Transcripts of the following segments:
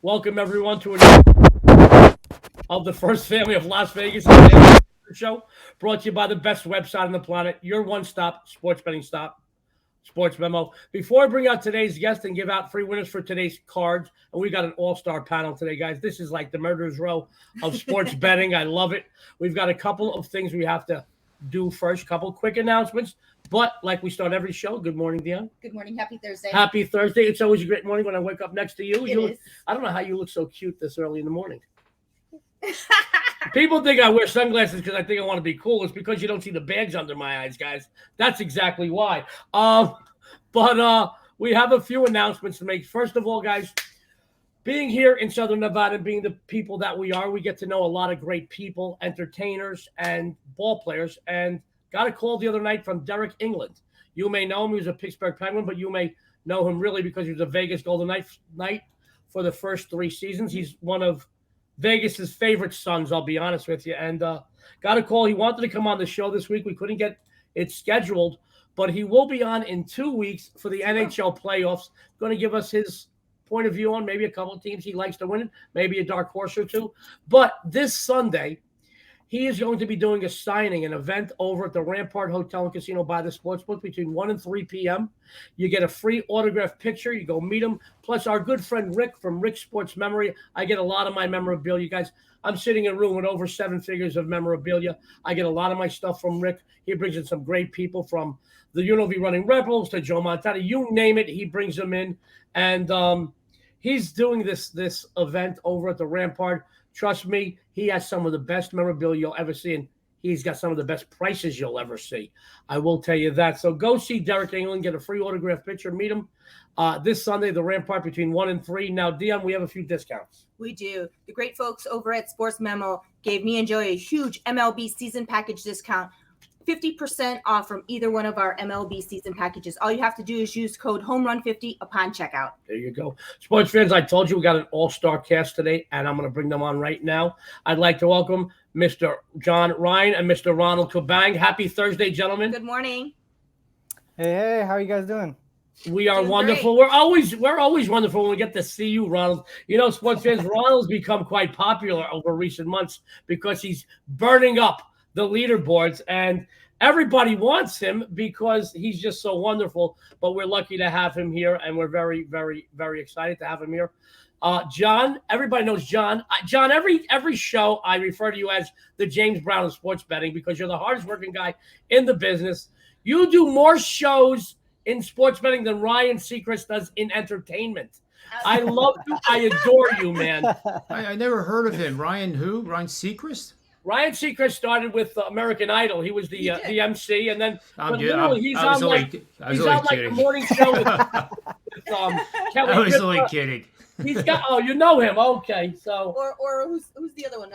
Welcome everyone to another of the First Family of Las Vegas show, brought to you by the best website on the planet, your one-stop sports betting stop, Sports Memo. Before I bring out today's guest and give out free winners for today's cards, and we got an all-star panel today, guys. This is like the murderer's row of sports betting. I love it. We've got a couple of things we have to do first, couple quick announcements. But like we start every show, good morning, Dionne. Good morning. Happy Thursday. Happy Thursday. It's always a great morning when I wake up next to you. It is. I don't know how you look so cute this early in the morning. People think I wear sunglasses because I think I want to be cool. It's because you don't see the bags under my eyes, guys. That's exactly why. But we have a few announcements to make. First of all, guys, being here in Southern Nevada, being the people that we are, we get to know a lot of great people, entertainers, and ball players. And got a call the other night from Derek England. You may know him. He was a Pittsburgh Penguin, but you may know him really because he was a Vegas Golden Knight for the first 3 seasons. He's one of Vegas's favorite sons, I'll be honest with you. And got a call. He wanted to come on the show this week. We couldn't get it scheduled, but he will be on in 2 weeks for the NHL playoffs. Going to give us his point of view on maybe a couple of teams he likes to win it, maybe a dark horse or two. But this Sunday, he is going to be doing a signing, an event over at the Rampart Hotel and Casino by the Sportsbook between 1 and 3 p.m. You get a free autographed picture. You go meet him. Plus, our good friend Rick from Rick's Sports Memory. I get a lot of my memorabilia, guys. I'm sitting in a room with over 7 figures of memorabilia. I get a lot of my stuff from Rick. He brings in some great people from the UNLV Running Rebels to Joe Montana. You name it, he brings them in. And he's doing this event over at the Rampart. Trust me, he has some of the best memorabilia you'll ever see, and he's got some of the best prices you'll ever see. I will tell you that. So go see Derek England, get a free autographed picture, meet him this Sunday, the Rampart between 1 and 3. Now, Dionne, we have a few discounts. We do. The great folks over at Sports Memo gave me and Joey a huge MLB season package discount. 50% off from either one of our MLB season packages. All you have to do is use code HOMERUN50 upon checkout. There you go. Sports fans, I told you we got an all-star cast today, and I'm going to bring them on right now. I'd like to welcome Mr. John Ryan and Mr. Ronald Kabang. Happy Thursday, gentlemen. Good morning. Hey, how are you guys doing? We are Doing wonderful. great. We're always wonderful when we get to see you, Ronald. You know, sports fans, Ronald's become quite popular over recent months because he's burning up the leaderboards, and everybody wants him because he's just so wonderful. But we're lucky to have him here, and we're very, very, very excited to have him here. John, everybody knows John. John, every show I refer to you as the James Brown of sports betting because you're the hardest working guy in the business. You do more shows in sports betting than Ryan Seacrest does in entertainment. I love you. I adore you, man. I never heard of him. Ryan who? Ryan Seacrest? Ryan Seacrest started with American Idol. He was the MC, and then he's I was on only like the kidding. morning show with Kelly. I was Ripa. only kidding. He's got you know him. Okay, so Or who's the other one?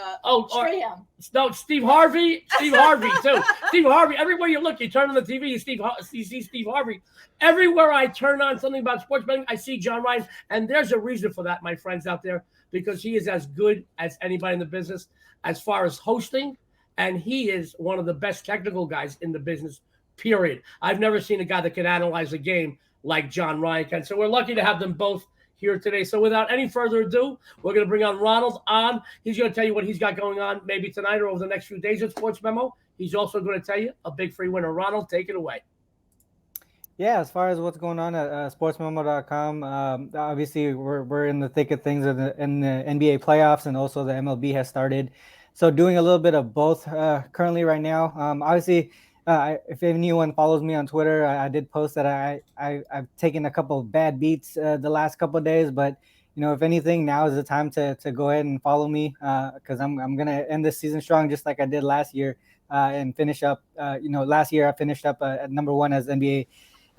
Strahan. No, Steve Harvey. Steve Harvey too. Steve Harvey. Everywhere you look, you turn on the TV, you see Steve Harvey. Everywhere I turn on something about sports betting, I see John Ryan, and there's a reason for that, my friends out there, because he is as good as anybody in the business as far as hosting, and he is one of the best technical guys in the business, period. I've never seen a guy that can analyze a game like John Ryan can. So we're lucky to have them both here today. So without any further ado, we're going to bring on Ronald on. He's going to tell you what he's got going on maybe tonight or over the next few days at Sports Memo. He's also going to tell you a big free winner. Ronald, take it away. Yeah, as far as what's going on at sportsmemo.com, obviously we're in the thick of things in the NBA playoffs, and also the MLB has started. So doing a little bit of both currently right now. Obviously, if anyone follows me on Twitter, I did post that I've taken a couple of bad beats the last couple of days, but if anything, now is the time to go ahead and follow me because I'm gonna end this season strong, just like I did last year, and finish up. Last year I finished up at number 1 as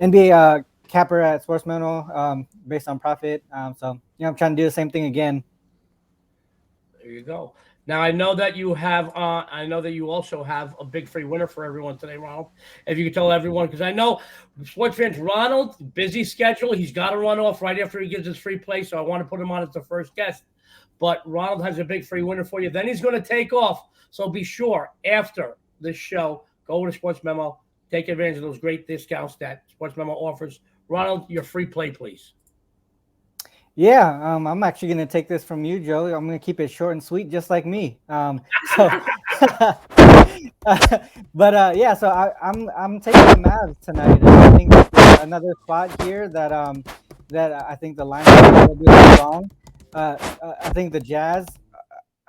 NBA capper at SportsMemo based on profit. So I'm trying to do the same thing again. There you go. Now I know that you have. I know that you also have a big free winner for everyone today, Ronald. If you could tell everyone, because I know sports fans, Ronald, busy schedule. He's got to run off right after he gives his free play, so I want to put him on as the first guest. But Ronald has a big free winner for you. Then he's going to take off. So be sure after this show, go over to Sports Memo. Take advantage of those great discounts that Sports Memo offers. Ronald, your free play, please. Yeah, I'm actually going to take this from you, Joe. I'm going to keep it short and sweet, just like me. So, yeah, so I'm taking the Mavs tonight. I think this is another spot here that I think the line is a little bit wrong. I think the Jazz,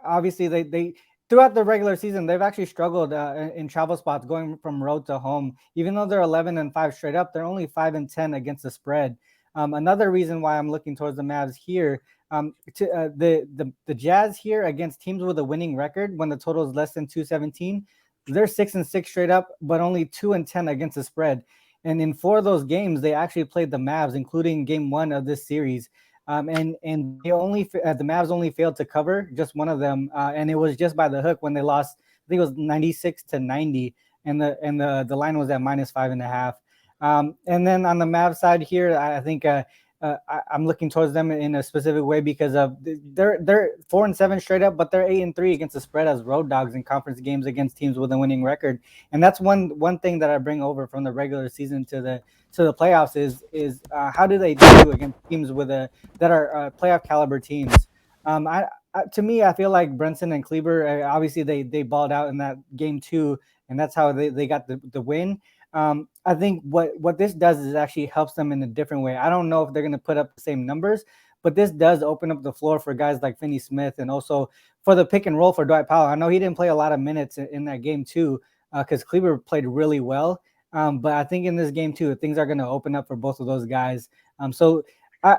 obviously they throughout the regular season they've actually struggled in travel spots going from road to home. Even though they're 11-5 straight up, they're only 5-10 against the spread. Another reason why I'm looking towards the Mavs here, the Jazz here against teams with a winning record when the total is less than 217, they're 6-6 straight up, but only 2-10 against the spread. And in 4 of those games, they actually played the Mavs, including Game 1 of this series. And the Mavs only failed to cover just one of them, and it was just by the hook when they lost. I think it was 96-90, and the line was at -5.5. And then on the Mavs side here, I think I'm looking towards them in a specific way because of they're 4-7 straight up, but they're 8-3 against the spread as road dogs in conference games against teams with a winning record. And that's one thing that I bring over from the regular season to the playoffs is how do they do against teams that are playoff caliber teams. To me, I feel like Brunson and Kleber, obviously they balled out in that game 2, and that's how they got the win. I think what this does is actually helps them in a different way. I don't know if they're going to put up the same numbers, but this does open up the floor for guys like Finney Smith and also for the pick and roll for Dwight Powell. I know he didn't play a lot of minutes in that game too, because Kleber played really well. But I think in this game too, things are going to open up for both of those guys. So I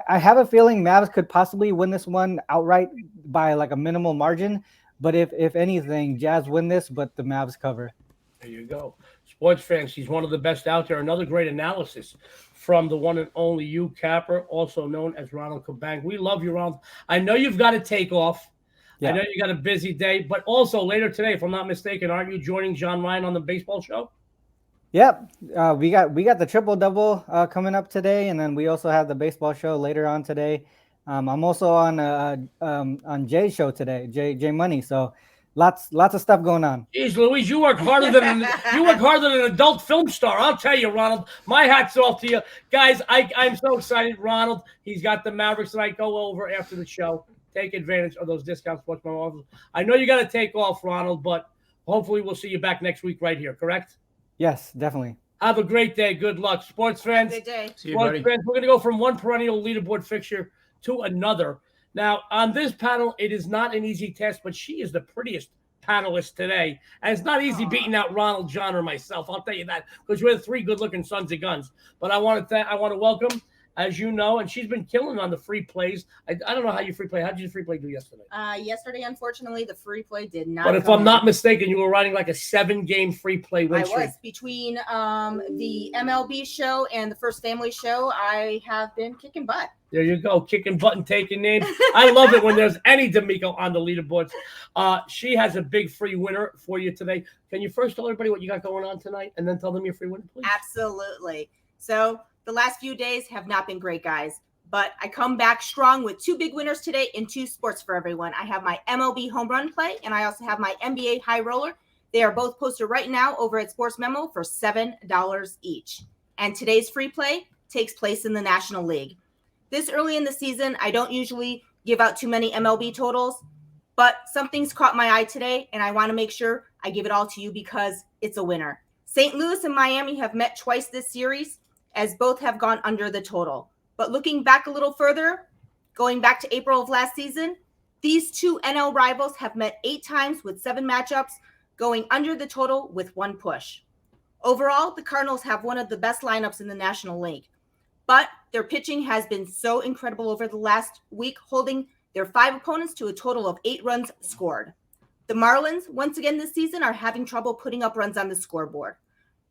have a feeling Mavs could possibly win this one outright by like a minimal margin. But if anything, Jazz win this, but the Mavs cover. There you go. Sports fans, he's one of the best out there. Another great analysis from the one and only you, Capper, also known as Ronald Kabang. We love you, Ronald. I know you've got to take off. Yeah. I know you got a busy day, but also later today, if I'm not mistaken, aren't you joining John Ryan on the baseball show? Yep. We got the triple double coming up today, and then we also have the baseball show later on today. I'm also on Jay's show today, Jay Money. So lots of stuff going on. Jeez, Louise, you work harder than an adult film star. I'll tell you, Ronald. My hat's off to you, guys. I'm so excited, Ronald. He's got the Mavericks tonight. Go over after the show. Take advantage of those discounts. I know you got to take off, Ronald, but hopefully we'll see you back next week right here. Correct? Yes, definitely. Have a great day. Good luck, sports fans. Good day. See you, buddy. Fans, we're going to go from one perennial leaderboard fixture to another. Now, on this panel, it is not an easy task, but she is the prettiest panelist today. And it's not easy beating out Ronald, John, or myself. I'll tell you that, because we're the 3 good-looking sons of guns. But I want to welcome, as you know, and she's been killing on the free plays. I don't know how you free play. How did you free play do yesterday? Yesterday, unfortunately, the free play did not. But if I'm not mistaken, you were running like a 7-game free play win streak. I was. Between the MLB show and the First Family show, I have been kicking butt. There you go, kicking butt and taking names. I love it when there's any D'Amico on the leaderboards. She has a big free winner for you today. Can you first tell everybody what you got going on tonight, and then tell them your free winner, please? Absolutely. So the last few days have not been great, guys. But I come back strong with 2 big winners today in 2 sports for everyone. I have my MLB home run play, and I also have my NBA high roller. They are both posted right now over at SportsMemo for $7 each. And today's free play takes place in the National League. This early in the season, I don't usually give out too many MLB totals, but something's caught my eye today, and I want to make sure I give it all to you because it's a winner. St. Louis and Miami have met twice this series, as both have gone under the total. But looking back a little further, going back to April of last season, these 2 NL rivals have met 8 times with 7 matchups, going under the total with 1 push. Overall, the Cardinals have one of the best lineups in the National League. But their pitching has been so incredible over the last week, holding their 5 opponents to a total of 8 runs scored. The Marlins, once again this season, are having trouble putting up runs on the scoreboard.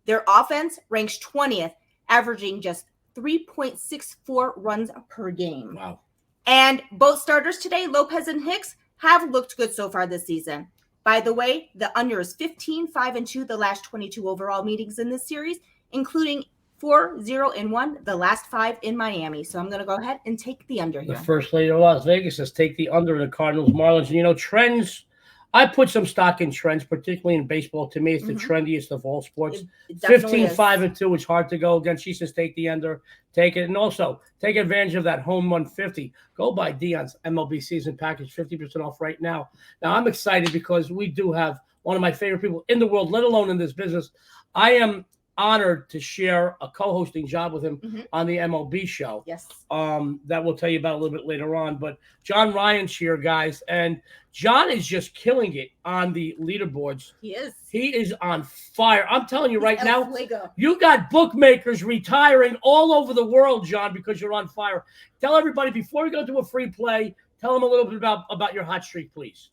Their offense ranks 20th, averaging just 3.64 runs per game. Wow. And both starters today, Lopez and Hicks, have looked good so far this season. By the way, the under is 15-5-2 the last 22 overall meetings in this series, including 4-0-1 the last 5 in Miami. So I'm going to go ahead and take the under here. The first lady of Las Vegas says take the under in the Cardinals Marlins. And, trends I put some stock in trends, particularly in baseball. To me, it's the trendiest of all sports. 15-5-2, it's hard to go against. She says take the ender, take it. And also take advantage of that home run 50. Go buy Dion's MLB season package, 50% off right now. Now, I'm excited because we do have one of my favorite people in the world, let alone in this business. I am honored to share a co-hosting job with him on the MLB show. Yes. That we'll tell you about a little bit later on. But John Ryan's here, guys, and John is just killing it on the leaderboards. He is. He is on fire. I'm telling you right now, Fuego. you got bookmakers retiring all over the world, John, because you're on fire. Tell everybody, before we go to a free play, tell them a little bit about your hot streak, please.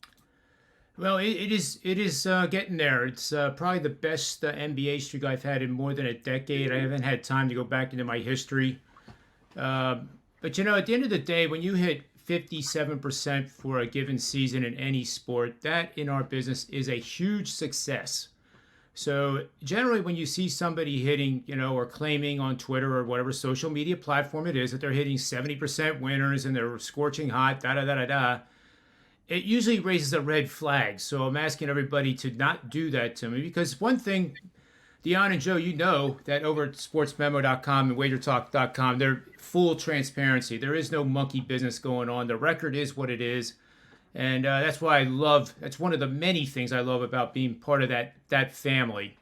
Well, it is getting there. It's probably the best NBA streak I've had in more than a decade. I haven't had time to go back into my history. But, at the end of the day, when you hit 57% for a given season in any sport, that in our business is a huge success. So generally when you see somebody hitting, or claiming on Twitter or whatever social media platform it is that they're hitting 70% winners and they're scorching hot, it usually raises a red flag. So I'm asking everybody to not do that to me, because one thing, Dion and Joe, that over at SportsMemo.com and WagerTalk.com, they're full transparency. There is no monkey business going on. The record is what it is. And that's why that's one of the many things I love about being part of that family.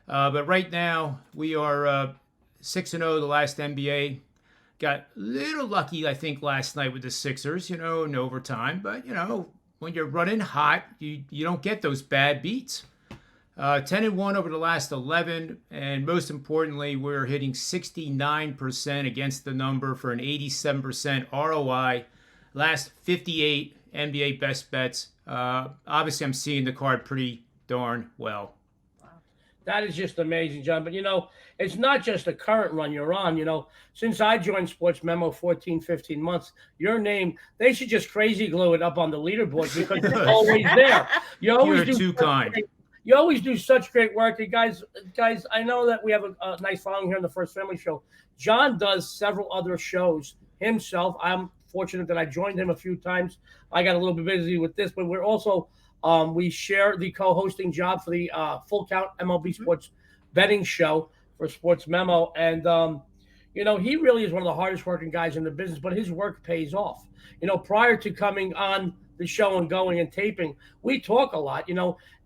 But right now, we are 6-0 the last NBA. Got a little lucky, I think, last night with the Sixers, in overtime. But, when you're running hot, you don't get those bad beats. 10-1 over the last 11. And most importantly, we're hitting 69% against the number for an 87% ROI. Last 58 NBA best bets. Obviously, I'm seeing the card pretty darn well. That is just amazing, John. But, it's not just the current run you're on. Since I joined Sports Memo 14, 15 months, your name, they should just crazy glue it up on the leaderboard because you're always there. You're too kind. You always do such great work. And guys, I know that we have a nice following here on the First Family Show. John does several other shows himself. I'm fortunate that I joined him a few times. I got a little bit busy with this, but we're also we share the co-hosting job for the Full Count MLB Sports Betting Show for Sports Memo. And, he really is one of the hardest working guys in the business, but his work pays off. Prior to coming on the show and going and taping, we talk a lot,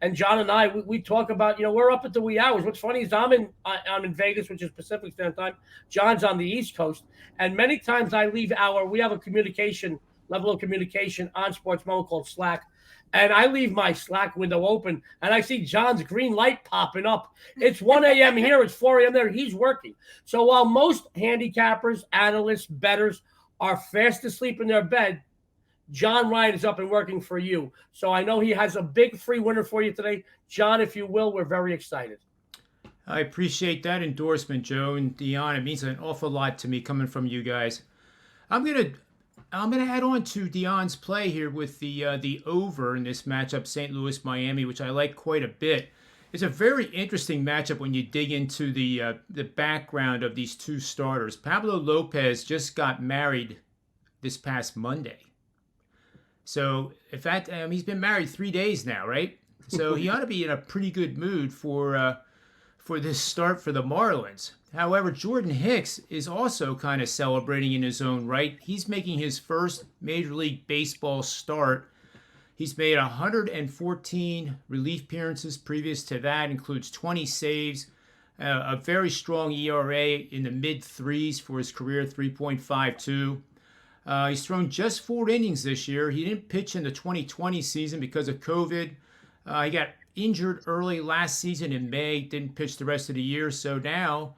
and John and I, we talk about, we're up at the wee hours. What's funny is I'm in Vegas, which is Pacific Standard Time. John's on the East Coast. And many times I leave we have a level of communication on Sports Memo called Slack. And I leave my Slack window open, and I see John's green light popping up. It's 1 a.m. here. It's 4 a.m. there. He's working. So while most handicappers, analysts, bettors are fast asleep in their bed, John Ryan is up and working for you. So I know he has a big free winner for you today. John, if you will, we're very excited. I appreciate that endorsement, Joe and Dionne. It means an awful lot to me coming from you guys. I'm gonna add on to Dionne's play here with the over in this matchup, St. Louis, Miami, which I like quite a bit. It's a very interesting matchup when you dig into the background of these two starters. Pablo Lopez just got married this past Monday. So, in fact, he's been married 3 days now, right? So he ought to be in a pretty good mood for this start for the Marlins. However, Jordan Hicks is also kind of celebrating in his own right. He's making his first Major League Baseball start. He's made 114 relief appearances previous to that, includes 20 saves, a very strong ERA in the mid-threes for his career, 3.52. He's thrown just 4 innings this year. He didn't pitch in the 2020 season because of COVID. He got injured early last season in May, didn't pitch the rest of the year. So now,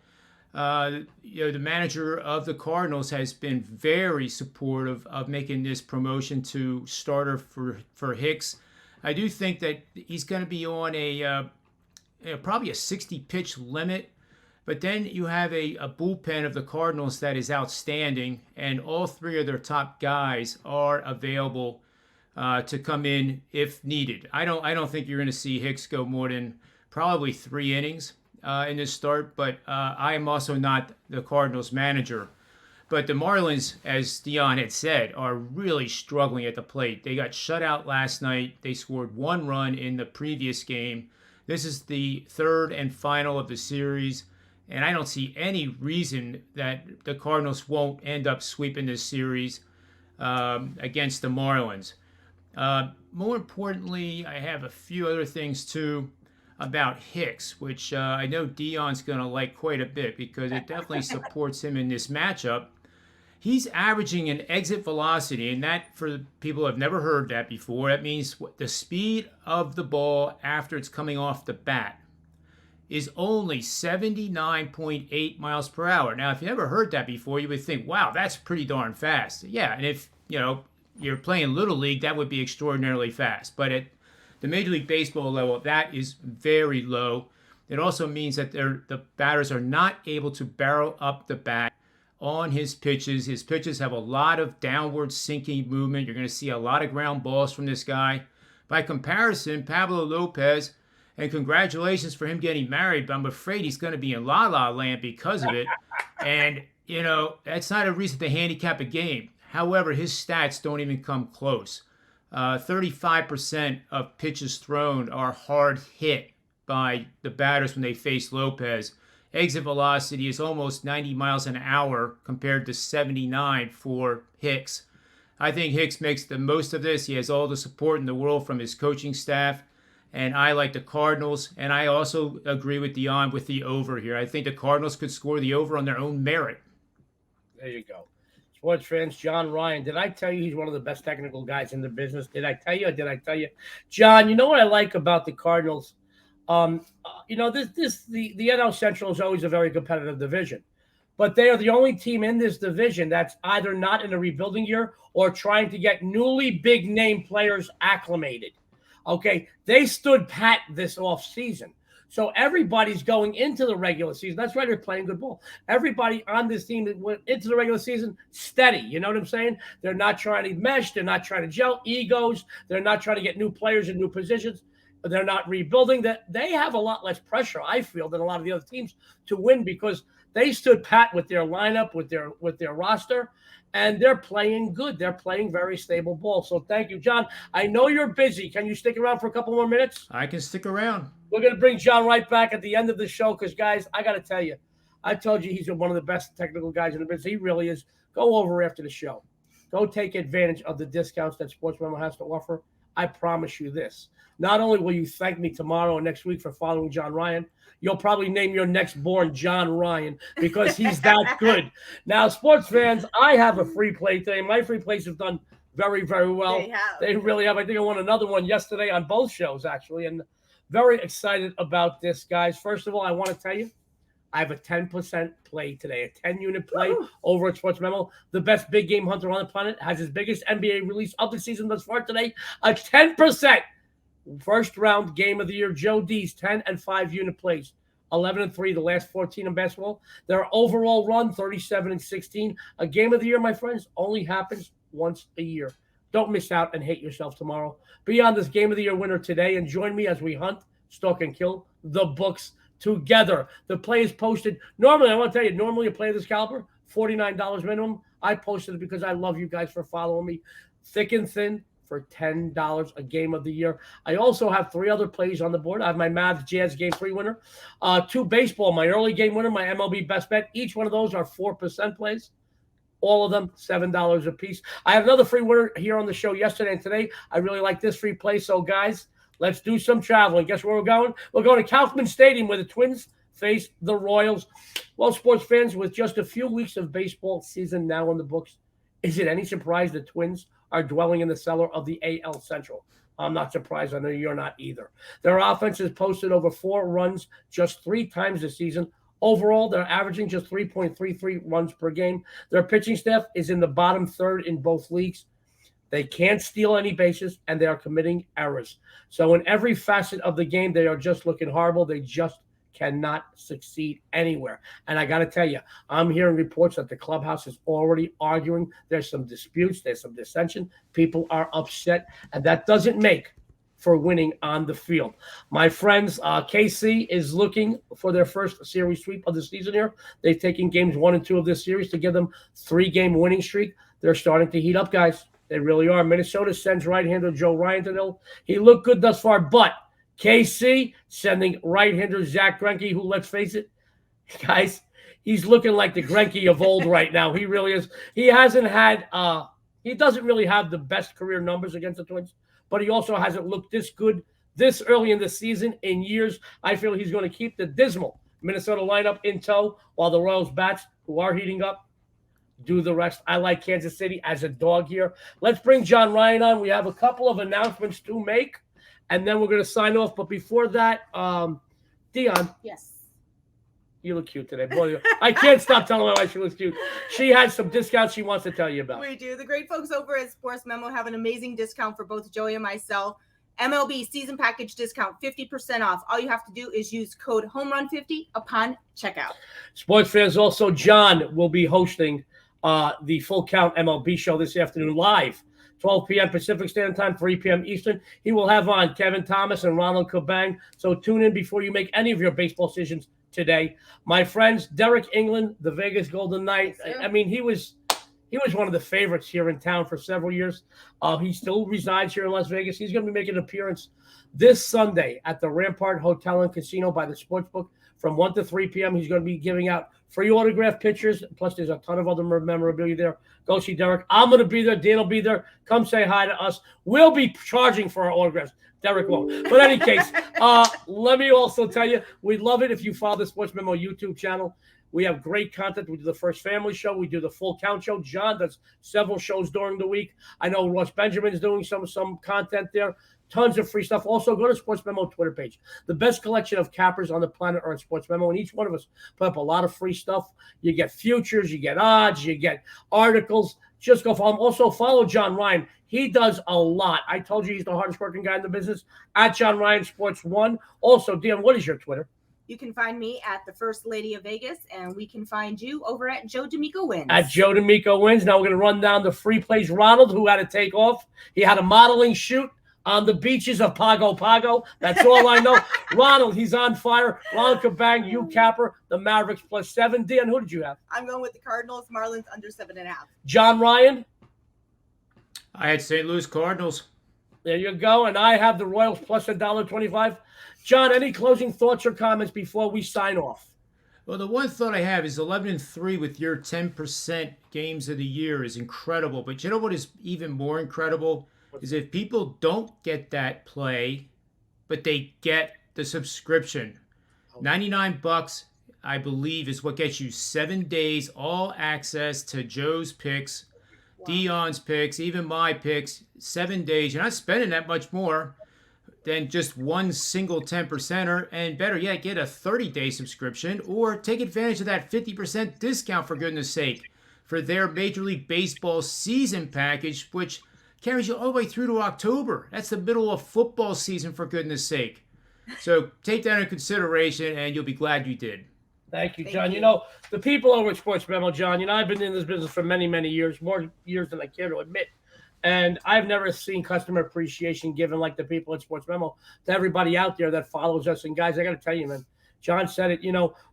the manager of the Cardinals has been very supportive of making this promotion to starter for Hicks. I do think that he's going to be on probably a 60-pitch limit. But then you have a bullpen of the Cardinals that is outstanding, and all 3 of their top guys are available to come in if needed. I don't think you're going to see Hicks go more than probably 3 innings in this start, but I am also not the Cardinals manager. But the Marlins, as Dion had said, are really struggling at the plate. They got shut out last night. They scored 1 run in the previous game. This is the third and final of the series, and I don't see any reason that the Cardinals won't end up sweeping this series against the Marlins. More importantly, I have a few other things too about Hicks, which I know Dion's going to like quite a bit because it definitely supports him in this matchup. He's averaging an exit velocity, and that, for people who have never heard that before, that means the speed of the ball after it's coming off the bat is only 79.8 miles per hour. Now, if you never heard that before, you would think, wow, that's pretty darn fast. Yeah, and if you're playing Little League, that would be extraordinarily fast. But at the Major League Baseball level, that is very low. It also means that the batters are not able to barrel up the bat on his pitches. His pitches have a lot of downward sinking movement. You're going to see a lot of ground balls from this guy. By comparison, Pablo Lopez, and congratulations for him getting married, but I'm afraid he's going to be in La La Land because of it. And, that's not a reason to handicap a game. However, his stats don't even come close. 35% of pitches thrown are hard hit by the batters when they face Lopez. Exit velocity is almost 90 miles an hour compared to 79 for Hicks. I think Hicks makes the most of this. He has all the support in the world from his coaching staff. And I like the Cardinals. And I also agree with Dion with the over here. I think the Cardinals could score the over on their own merit. There you go. Sports fans, John Ryan. Did I tell you he's one of the best technical guys in the business? Did I tell you or did I tell you? John, you know what I like about the Cardinals? The NL Central is always a very competitive division, but they are the only team in this division that's either not in a rebuilding year or trying to get newly big name players acclimated. Okay, they stood pat this offseason. So everybody's going into the regular season. That's why they're playing good ball. Everybody on this team that went into the regular season, steady. You know what I'm saying? They're not trying to mesh. They're not trying to gel egos. They're not trying to get new players in new positions. They're not rebuilding. That they have a lot less pressure, I feel, than a lot of the other teams to win because they stood pat with their lineup, with their roster, and they're playing good. They're playing very stable ball. So thank you, John. I know you're busy. Can you stick around for a couple more minutes? I can stick around. We're going to bring John right back at the end of the show because, guys, I got to tell you, I told you he's one of the best technical guys in the business. He really is. Go over after the show. Go take advantage of the discounts that SportsMemo has to offer. I promise you this. Not only will you thank me tomorrow and next week for following John Ryan, you'll probably name your next born John Ryan because he's that good. Now, sports fans, I have a free play today. My free plays have done very, very well. They really have. I think I won another one yesterday on both shows, actually, and very excited about this, guys. First of all, I want to tell you, I have a 10% play today, a 10-unit play over at SportsMemo. The best big game hunter on the planet has his biggest NBA release of the season thus far today, a 10%. First round game of the year, Joe D's 10 and 5-unit plays, 11-3, the last 14 in basketball. Their overall run, 37-16. A game of the year, my friends, only happens once a year. Don't miss out and hate yourself tomorrow. Be on this game of the year winner today and join me as we hunt, stalk, and kill the books together. The play is posted. Normally, I want to tell you, normally a play of this caliber, $49 minimum. I posted it because I love you guys for following me thick and thin for $10 a game of the year. I also have 3 other plays on the board. I have my Mavs Jazz game 3 winner, 2 baseball, my early game winner, my MLB best bet. Each one of those are 4% plays. All of them, $7 a piece. I have another free winner here on the show yesterday and today. I really like this free play. So, guys, let's do some traveling. Guess where we're going? We're going to Kaufman Stadium where the Twins face the Royals. Well, sports fans, with just a few weeks of baseball season now in the books, is it any surprise the Twins are dwelling in the cellar of the AL Central? I'm not surprised. I know you're not either. Their offense has posted over 4 runs just 3 times this season. Overall, they're averaging just 3.33 runs per game. Their pitching staff is in the bottom third in both leagues. They can't steal any bases, and they are committing errors. So in every facet of the game, they are just looking horrible. They just cannot succeed anywhere. And I got to tell you, I'm hearing reports that the clubhouse is already arguing. There's some disputes. There's some dissension. People are upset. And that doesn't make for winning on the field. My friends, KC is looking for their first series sweep of the season here. They've taken games 1 and 2 of this series to give them 3-game winning streak. They're starting to heat up, guys. They really are. Minnesota sends right-hander Joe Ryan to the hill. He looked good thus far, but KC sending right-hander Zach Greinke, who, let's face it, guys, he's looking like the Greinke of old right now. He really is. He hasn't had he doesn't really have the best career numbers against the Twins, but he also hasn't looked this good this early in the season in years. I feel he's going to keep the dismal Minnesota lineup in tow while the Royals bats, who are heating up, do the rest. I like Kansas City as a dog here. Let's bring John Ryan on. We have a couple of announcements to make, and then we're going to sign off. But before that, Dionne. Yes. You look cute today. Boy, I can't stop telling her why she looks cute. She has some discounts she wants to tell you about. We do. The great folks over at SportsMemo have an amazing discount for both Joey and myself. MLB season package discount, 50% off. All you have to do is use code HOMERUN50 upon checkout. Sports fans, also, John will be hosting the Full Count MLB show this afternoon live, 12 p.m. Pacific Standard Time, 3 p.m. Eastern. He will have on Kevin Thomas and Ronald Kabang. So tune in before you make any of your baseball decisions today. My friends, Derek England, the Vegas Golden Knight. Yes, I mean, he was one of the favorites here in town for several years. He still resides here in Las Vegas. He's going to be making an appearance this Sunday at the Rampart Hotel and Casino by the Sportsbook from 1 to 3 p.m. He's going to be giving out free autograph pictures. Plus, there's a ton of other memorabilia there. Go see Derek. I'm going to be there. Dan will be there. Come say hi to us. We'll be charging for our autographs. Derek won't. But in any case, let me also tell you, we'd love it if you follow the Sports Memo YouTube channel. We have great content. We do the First Family Show. We do the Full Count Show. John does several shows during the week. I know Ross Benjamin's doing some content there. Tons of free stuff. Also, go to Sports Memo Twitter page. The best collection of cappers on the planet are on Sports Memo, and each one of us put up a lot of free stuff. You get futures, you get odds, you get articles. Just go follow him. Also, follow John Ryan. He does a lot. I told you he's the hardest working guy in the business. At John Ryan Sports 1. Also, Dion, what is your Twitter? You can find me at the First Lady of Vegas, and we can find you over at Joe D'Amico Wins. At Joe D'Amico Wins. Now we're going to run down the free plays. Ronald, who had to take off. He had a modeling shoot on the beaches of Pago Pago. That's all I know. Ronald, he's on fire. Ronald Kabang, you capper. The Mavericks +7. Dion, who did you have? I'm going with the Cardinals, Marlins under 7.5. John Ryan. I had St. Louis Cardinals. There you go. And I have the Royals +$1.25. John, any closing thoughts or comments before we sign off? Well, the one thought I have is 11-3 with your 10% games of the year is incredible. But you know what is even more incredible is if people don't get that play, but they get the subscription. $99, I believe, is what gets you 7 days, all access to Joe's picks, Dion's picks, even my picks, 7 days. You're not spending that much more than just one single 10%er, and better yet, get a 30-day subscription or take advantage of that 50% discount, for goodness sake, for their Major League Baseball season package, which carries you all the way through to October. That's the middle of football season, for goodness sake. So take that into consideration, and you'll be glad you did. Thank you, John. You know, the people over at Sports Memo, John, I've been in this business for many, many years, more years than I care to admit. And I've never seen customer appreciation given like the people at Sports Memo to everybody out there that follows us. And guys, I got to tell you, man, John said it,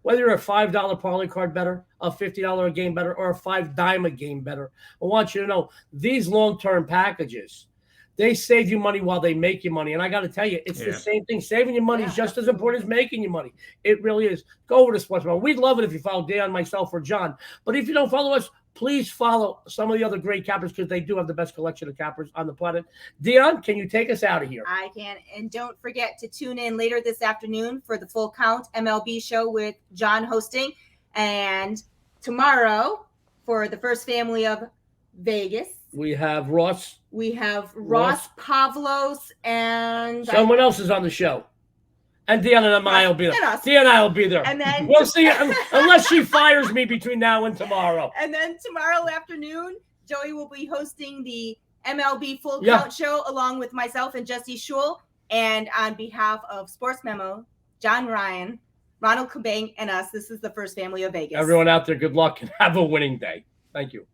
whether you're a $5 parlay card better, a $50 a game better, or a $5 a game better, I want you to know these long-term packages, they save you money while they make you money. And I got to tell you, it's the same thing. Saving you money is just as important as making you money. It really is. Go over to Sports Memo. We'd love it if you follow Dan, myself, or John. But if you don't follow us, please follow some of the other great cappers because they do have the best collection of cappers on the planet. Dion, can you take us out of here? I can. And don't forget to tune in later this afternoon for the Full Count MLB show with John hosting. And tomorrow for the First Family of Vegas, we have Ross. We have Ross Pavlos and someone else is on the show. And Dion and I will be there. Dion and I will be there. And then we'll see unless she fires me between now and tomorrow. And then tomorrow afternoon, Joey will be hosting the MLB Full Count show along with myself and Jesse Schul. And on behalf of Sports Memo, John Ryan, Ronald Kabang, and us, this is the First Family of Vegas. Everyone out there, good luck and have a winning day. Thank you.